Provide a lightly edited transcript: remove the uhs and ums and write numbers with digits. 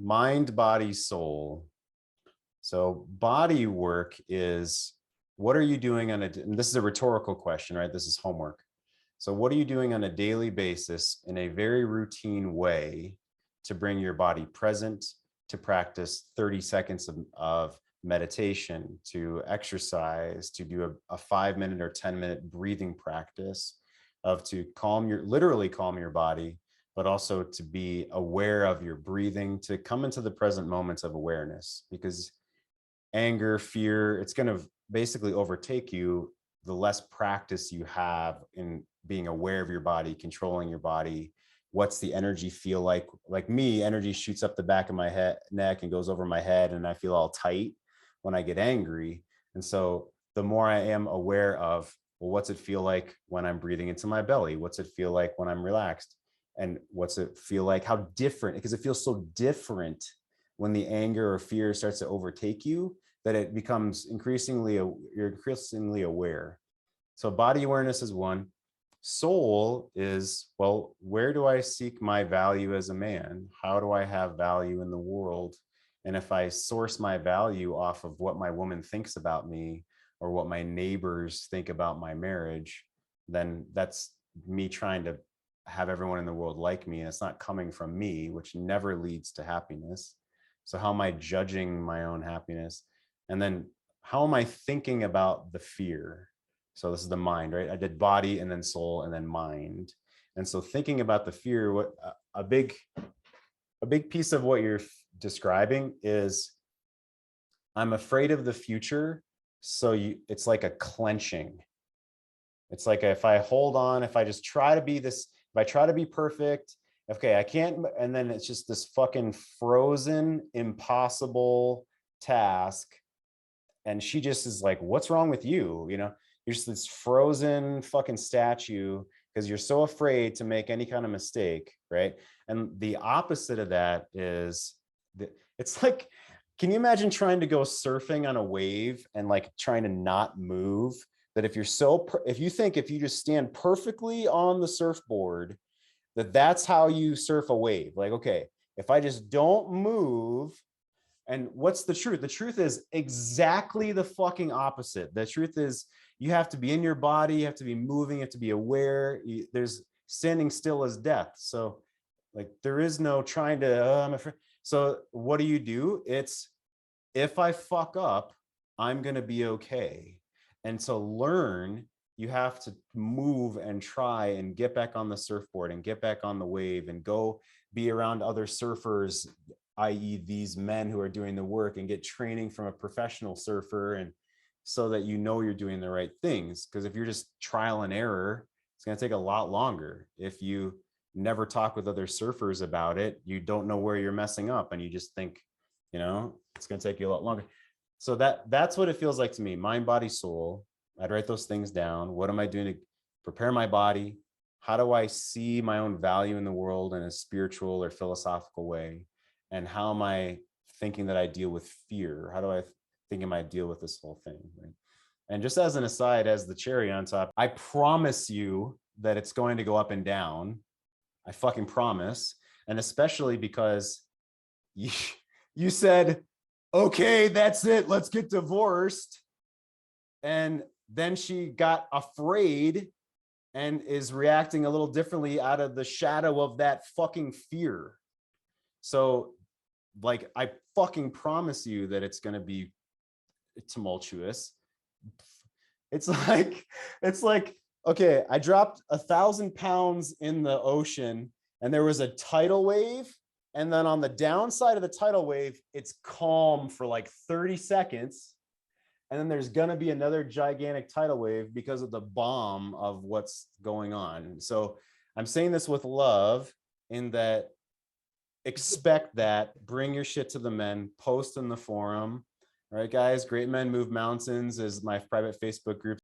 mind, body, soul. So body work is, what are you doing on and this is a rhetorical question, right? This is homework. So what are you doing on a daily basis in a very routine way to bring your body present, to practice 30 seconds of meditation, to exercise, to do a 5-minute or 10-minute breathing practice, of to literally calm your body, but also to be aware of your breathing, to come into the present moments of awareness, because anger, fear, it's going to basically overtake you the less practice you have in being aware of your body, controlling your body. What's the energy feel like? Like me, energy shoots up the back of my neck and goes over my head, and I feel all tight when I get angry. And so the more I am aware of, well, what's it feel like when I'm breathing into my belly? What's it feel like when I'm relaxed? And what's it feel like? How different, because it feels so different when the anger or fear starts to overtake you, that it becomes you're increasingly aware. So body awareness is one. Soul is, well, where do I seek my value as a man? How do I have value in the world? And if I source my value off of what my woman thinks about me or what my neighbors think about my marriage, then that's me trying to have everyone in the world like me. And it's not coming from me, which never leads to happiness. So how am I judging my own happiness? And then how am I thinking about the fear? So this is the mind, right? I did body and then soul and then mind. And so thinking about the fear, what a big piece of what you're describing is, I'm afraid of the future. So it's like a clenching. It's like if I hold on, if I just try to be this, if I try to be perfect, okay, I can't, and then it's just this fucking frozen, impossible task. And she just is like, what's wrong with you? You know, you're just this frozen fucking statue because you're so afraid to make any kind of mistake, right? And the opposite of that is, it's like, can you imagine trying to go surfing on a wave and like trying to not move? That if you think if you just stand perfectly on the surfboard, that's how you surf a wave. Like, okay, if I just don't move. And what's the truth? The truth is exactly the fucking opposite. The truth is you have to be in your body, you have to be moving, you have to be aware. There's standing still as death. So like there is no trying to, I'm afraid. So what do? It's, if I fuck up, I'm going to be okay. And to learn, you have to move and try and get back on the surfboard and get back on the wave and go be around other surfers, i.e. these men who are doing the work, and get training from a professional surfer, and so that you know you're doing the right things. Because if you're just trial and error, it's going to take a lot longer. If you never talk with other surfers about it, you don't know where you're messing up, and you just think, it's going to take you a lot longer. So that's what it feels like to me. Mind, body, soul. I'd write those things down. What am I doing to prepare my body? How do I see my own value in the world in a spiritual or philosophical way? And how am I thinking that I deal with fear? How do I think I deal with this whole thing? Right? And just as an aside, as the cherry on top, I promise you that it's going to go up and down. I fucking promise. And especially because you said, okay, that's it, let's get divorced. And then she got afraid and is reacting a little differently out of the shadow of that fucking fear. So like, I fucking promise you that it's going to be tumultuous. It's like, okay, I dropped 1,000 pounds in the ocean and there was a tidal wave. And then on the downside of the tidal wave, it's calm for like 30 seconds. And then there's going to be another gigantic tidal wave because of the bomb of what's going on. So I'm saying this with love, in that expect that, bring your shit to the men, post in the forum. All right, guys, Great Men Move Mountains is my private Facebook group.